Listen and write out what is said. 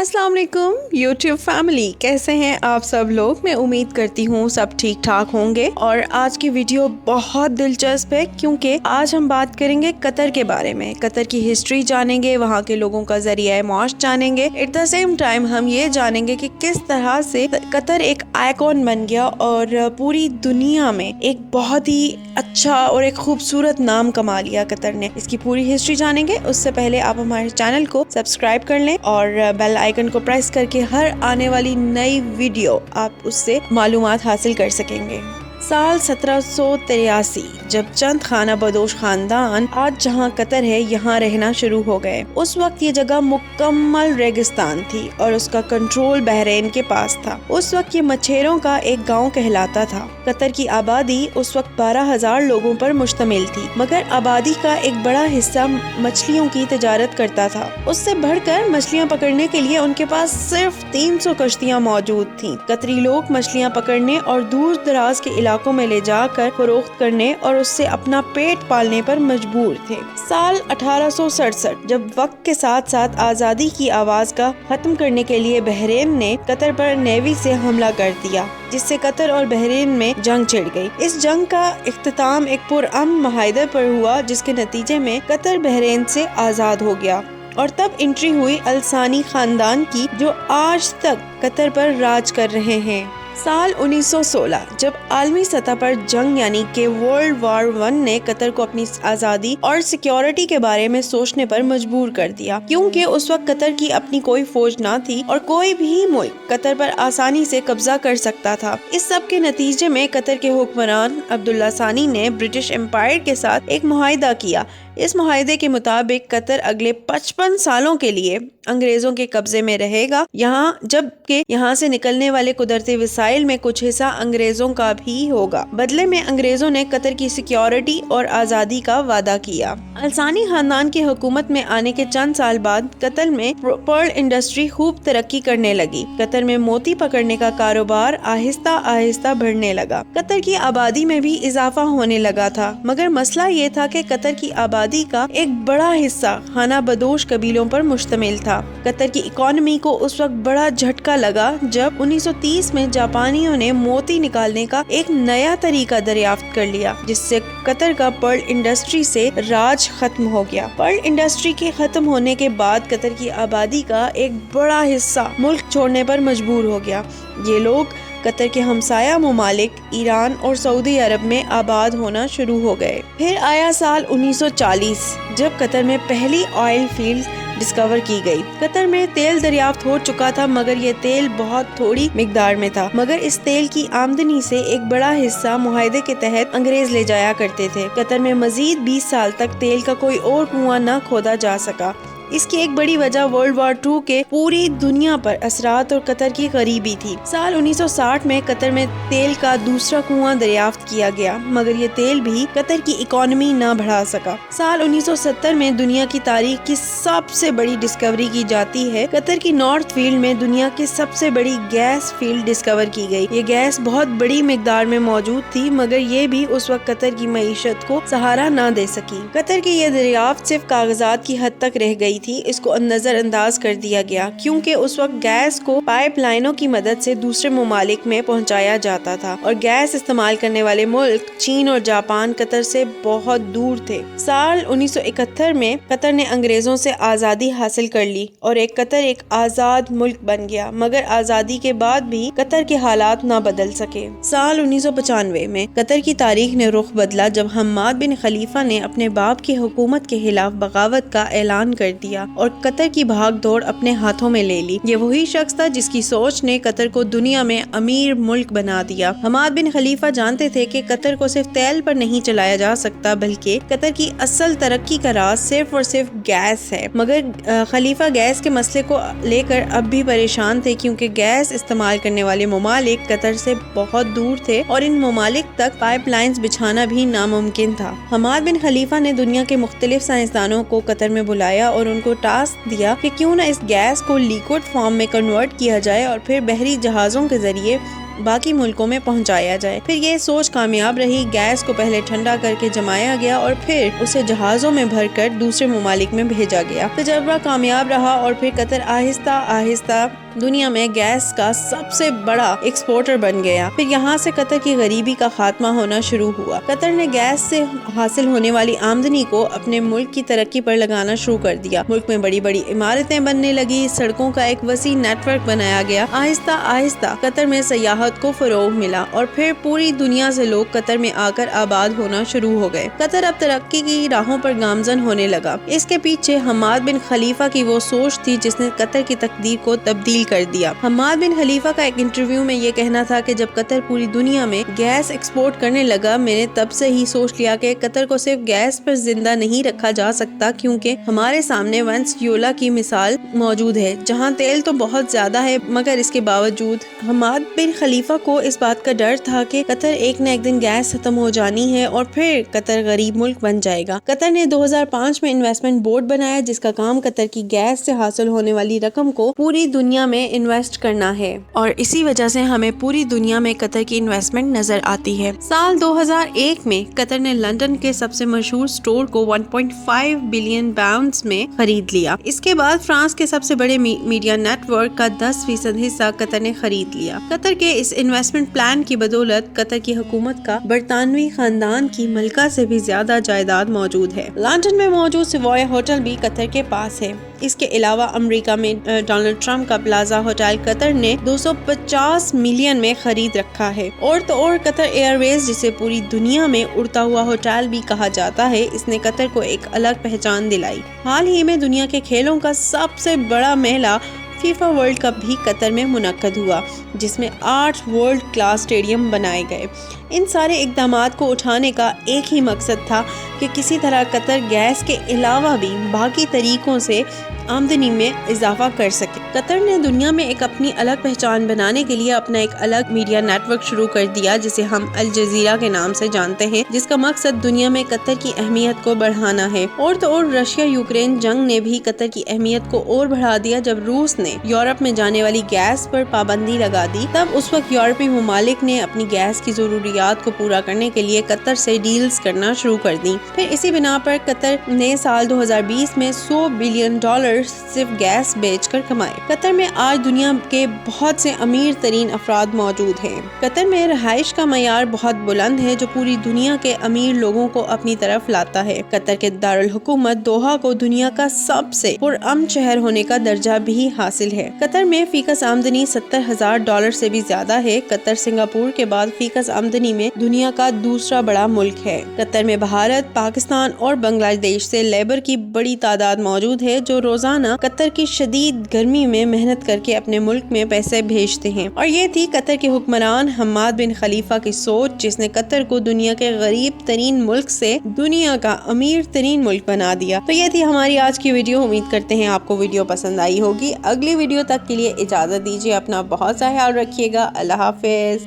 अस्सलाम वालेकुम YouTube family, कैसे हैं आप सब लोग। मैं उम्मीद करती हूँ सब ठीक ठाक होंगे। और आज की वीडियो बहुत दिलचस्प है क्योंकि आज हम बात करेंगे कतर के बारे में। कतर की हिस्ट्री जानेंगे, वहाँ के लोगों का जरिया माश जानेंगे। एट द सेम टाइम हम ये जानेंगे कि किस तरह से कतर एक आइकॉन बन गया और पूरी दुनिया में एक बहुत ही अच्छा और एक खूबसूरत नाम कमा लिया कतर ने। इसकी पूरी हिस्ट्री जानेंगे। उससे पहले आप हमारे चैनल को सब्सक्राइब कर लें और बेल आइकन को प्रेस करके हर आने वाली नई वीडियो आप उससे मालूमात हासिल कर सकेंगे। साल 1783 जब चंद खाना बदोश खानदान आज जहाँ कतर है यहाँ रहना शुरू हो गए। उस वक्त ये जगह मुकम्मल रेगिस्तान थी और उसका कंट्रोल बहरीन के पास था। उस वक्त ये मछेरों का एक गांव कहलाता था। कतर की आबादी उस वक्त 12,000 लोगों पर मुश्तमिल थी, मगर आबादी का एक बड़ा हिस्सा मछलियों की तिजारत करता था। उससे बढ़कर मछलियाँ पकड़ने के लिए उनके पास सिर्फ 300 कश्तियाँ मौजूद थी। कतरी लोग मछलियाँ पकड़ने और दूर दराज के इलाकों में ले जाकर फरोख्त करने और उससे अपना पेट पालने पर मजबूर थे। साल 1867 जब वक्त के साथ साथ आजादी की आवाज का खत्म करने के लिए बहरीन ने कतर पर नेवी से हमला कर दिया, जिससे कतर और बहरीन में जंग छिड़ गई। इस जंग का इख्तिताम एक पुरअमन मुआहदे पर हुआ, जिसके नतीजे में कतर बहरीन से आजाद हो गया और तब एंट्री हुई अल-सानी खानदान की, जो आज तक कतर पर राज कर रहे हैं। साल 1916 जब आलमी सतह पर जंग यानी कि वर्ल्ड वार 1 ने कतर को अपनी आज़ादी और सिक्योरिटी के बारे में सोचने पर मजबूर कर दिया, क्योंकि उस वक्त कतर की अपनी कोई फौज ना थी और कोई भी मुल्क कतर पर आसानी से कब्जा कर सकता था। इस सब के नतीजे में कतर के हुक्मरान अब्दुल्ला सानी ने ब्रिटिश एम्पायर के साथ एक मुआहदा किया। इस मुआहदे के मुताबिक कतर अगले 55 सालों के लिए अंग्रेजों के कब्जे में रहेगा, जबकि यहाँ से निकलने वाले कुदरती वसाइल में कुछ हिस्सा अंग्रेजों का भी होगा। बदले में अंग्रेजों ने कतर की सिक्योरिटी और आज़ादी का वादा किया। अल-सानी खानदान की हुकूमत में आने के चंद साल बाद कतर में पर्ल इंडस्ट्री खूब तरक्की करने लगी। कतर में मोती पकड़ने का कारोबार आहिस्ता आहिस्ता बढ़ने लगा। कतर की आबादी में भी इजाफा होने लगा था, मगर मसला ये था कि कतर की आबादी का एक बड़ा हिस्सा खाना बदोश कबीलों पर मुश्तमिल था। कतर की इकोनॉमी को उस वक्त बड़ा झटका लगा जब 1930 में जापानियों ने मोती निकालने का एक नया तरीका दरियाफ्त कर लिया, जिससे कतर का पर्ल इंडस्ट्री से राज खत्म हो गया। पर्ल इंडस्ट्री के खत्म होने के बाद कतर की आबादी का एक बड़ा हिस्सा मुल्क छोड़ने पर मजबूर हो गया। ये लोग कतर के हमसाया ममालिक ईरान और सऊदी अरब में आबाद होना शुरू हो गए। फिर आया साल 1940 जब कतर में पहली ऑयल फील्ड डिस्कवर की गई। कतर में तेल दरियाफ्त हो चुका था, मगर ये तेल बहुत थोड़ी मिकदार में था। मगर इस तेल की आमदनी से एक बड़ा हिस्सा मुआहदे के तहत अंग्रेज ले जाया करते थे। कतर में मजीद 20 साल तक तेल का कोई और कुआं न खोदा जा सका। इसकी एक बड़ी वजह वर्ल्ड वार 2 के पूरी दुनिया पर असरात और कतर की गरीबी थी। साल 1960 में कतर में तेल का दूसरा कुआं दरियाफ्त किया गया, मगर ये तेल भी कतर की इकोनॉमी न बढ़ा सका। साल 1970 में दुनिया की तारीख की सबसे बड़ी डिस्कवरी की जाती है। कतर की नॉर्थ फील्ड में दुनिया की सबसे बड़ी गैस फील्ड डिस्कवर की गई। ये गैस बहुत बड़ी मिकदार में मौजूद थी, मगर ये भी उस वक्त कतर की मईशत को सहारा न दे सकी। कतर की ये दरियाफ्त सिर्फ कागजात की हद तक रह गई थी। इसको नजरअंदाज कर दिया गया, क्योंकि उस वक्त गैस को पाइपलाइनों की मदद से दूसरे ममालिक में पहुंचाया जाता था और गैस इस्तेमाल करने वाले मुल्क चीन और जापान कतर से बहुत दूर थे। साल 1971 में कतर ने अंग्रेजों से आज़ादी हासिल कर ली और कतर एक आज़ाद मुल्क बन गया, मगर आज़ादी के बाद भी कतर के हालात ना बदल सके। साल 1995 में कतर की तारीख ने रुख बदला जब हम्माद बिन खलीफा ने अपने बाप की हुकूमत के खिलाफ बगावत का ऐलान कर दिया और कतर की भाग दौड़ अपने हाथों में ले ली। ये वही शख्स था जिसकी सोच ने कतर को दुनिया में अमीर मुल्क बना दिया। हमाद बिन खलीफा जानते थे कि कतर को सिर्फ तेल पर नहीं चलाया जा सकता, बल्कि कतर की असल तरक्की का राज सिर्फ और सिर्फ गैस है। मगर खलीफा गैस के मसले को लेकर अब भी परेशान थे, क्योंकि गैस इस्तेमाल करने वाले ममालिक कतर से बहुत दूर थे और इन ममालिक तक पाइपलाइंस बिछाना भी नामुमकिन था। हमाद बिन खलीफा ने दुनिया के मुख्तलिफ साइंसदानों को कतर में बुलाया और उनको टास्क दिया कि क्यों न इस गैस को लिक्विड फॉर्म में कन्वर्ट किया जाए और फिर बहरी जहाज़ों के जरिए बाकी मुल्कों में पहुंचाया जाए। फिर ये सोच कामयाब रही। गैस को पहले ठंडा करके जमाया गया और फिर उसे जहाजों में भरकर दूसरे ममालिक में भेजा गया। तजर्बा कामयाब रहा और फिर कतर आहिस्ता आहिस्ता दुनिया में गैस का सबसे बड़ा एक्सपोर्टर बन गया। फिर यहाँ से कतर की गरीबी का खात्मा होना शुरू हुआ। कतर ने गैस से हासिल होने वाली आमदनी को अपने मुल्क की तरक्की पर लगाना शुरू कर दिया। मुल्क में बड़ी बड़ी इमारतें बनने लगी, सड़कों का एक वसी नेटवर्क बनाया गया। आहिस्ता आहिस्ता कतर में सयाहत को फरोग मिला और फिर पूरी दुनिया से लोग कतर में आकर आबाद होना शुरू हो गए। कतर अब तरक्की की राहों पर गामजन होने लगा। इसके पीछे हमाद बिन खलीफा की वो सोच थी जिसने कतर की तकदीर को तब्दील कर दिया। हमाद बिन खलीफा का एक इंटरव्यू में ये कहना था कि जब कतर पूरी दुनिया में गैस एक्सपोर्ट करने लगा, मैंने तब से ही सोच लिया कि कतर को सिर्फ गैस पर जिंदा नहीं रखा जा सकता, क्योंकि हमारे सामने वेनेजुएला की मिसाल मौजूद है जहां तेल तो बहुत ज्यादा है, मगर इसके बावजूद हमाद बिन खलीफा को इस बात का डर था कि कतर एक न एक दिन गैस खत्म हो जानी है और फिर कतर गरीब मुल्क बन जाएगा। कतर ने 2005 में इन्वेस्टमेंट बोर्ड बनाया जिसका काम कतर की गैस से हासिल होने वाली रकम को पूरी दुनिया में इन्वेस्ट करना है और इसी वजह से हमें पूरी दुनिया में कतर की इन्वेस्टमेंट नजर आती है। साल 2001 में कतर ने लंदन के सबसे मशहूर स्टोर को 1.5 बिलियन पाउंड्स में खरीद लिया। इसके बाद फ्रांस के सबसे बड़े मीडिया नेटवर्क का 10% हिस्सा कतर ने खरीद लिया। कतर के इस इन्वेस्टमेंट प्लान की बदौलत कतर की हुकूमत का बरतानवी खानदान की मलका से भी ज्यादा जायदाद मौजूद है। लंदन में मौजूद सिवॉय होटल भी कतर के पास है। इसके अलावा अमेरिका में डोनाल्ड ट्रंप का प्लाजा होटल कतर ने 250 मिलियन में खरीद रखा है। और तो और कतर एयरवेज, जिसे पूरी दुनिया में उड़ता हुआ होटल भी कहा जाता है, इसने कतर को एक अलग पहचान दिलाई। हाल ही में दुनिया के खेलों का सबसे बड़ा मेला फीफा वर्ल्ड कप भी कतर में मुनक्कद हुआ, जिसमें 8 वर्ल्ड क्लास स्टेडियम बनाए गए। इन सारे इक़दामात को उठाने का एक ही मकसद था कि किसी तरह कतर गैस के अलावा भी बाकी तरीकों से आमदनी में इजाफा कर सके। कतर ने दुनिया में एक अपनी अलग पहचान बनाने के लिए अपना एक अलग मीडिया नेटवर्क शुरू कर दिया, जिसे हम अल जजीरा के नाम से जानते हैं, जिसका मकसद दुनिया में कतर की अहमियत को बढ़ाना है। और तो और रशिया यूक्रेन जंग ने भी कतर की अहमियत को और बढ़ा दिया। जब रूस ने यूरोप में जाने वाली गैस पर पाबंदी लगा दी, तब उस वक्त यूरोपीय ममालिक ने अपनी गैस की जरूरियात को पूरा करने के लिए कतर से डील्स करना शुरू कर दी। फिर इसी बिना पर कतर ने साल 2020 में $100 बिलियन सिर्फ गैस बेचकर कमाए। कतर में आज दुनिया के बहुत से अमीर तरीन अफराद मौजूद हैं। कतर में रहाइश का मयार बहुत बुलंद है, जो पूरी दुनिया के अमीर लोगों को अपनी तरफ लाता है। कतर के दारुल हुकूमत दोहा को दुनिया का सबसे पुरअमन शहर होने का दर्जा भी हासिल है। कतर में फीकस आमदनी $70,000 से भी ज्यादा है। कतर सिंगापुर के बाद फीकस आमदनी में दुनिया का दूसरा बड़ा मुल्क है। कतर में भारत, पाकिस्तान और बांग्लादेश से लेबर की बड़ी तादाद मौजूद है, जो रोजाना कतर की शदीद गर्मी में मेहनत करके अपने मुल्क में पैसे भेजते हैं। और ये थी कतर के हुक्मरान हमाद बिन खलीफा की सोच, जिसने कतर को दुनिया के गरीब तरीन मुल्क से दुनिया का अमीर तरीन मुल्क बना दिया। तो ये थी हमारी आज की वीडियो। उम्मीद करते हैं आपको वीडियो पसंद आई होगी। अगली वीडियो तक के लिए इजाजत दीजिए। अपना बहुत सा ख्याल रखिएगा। अल्लाह हाफिज।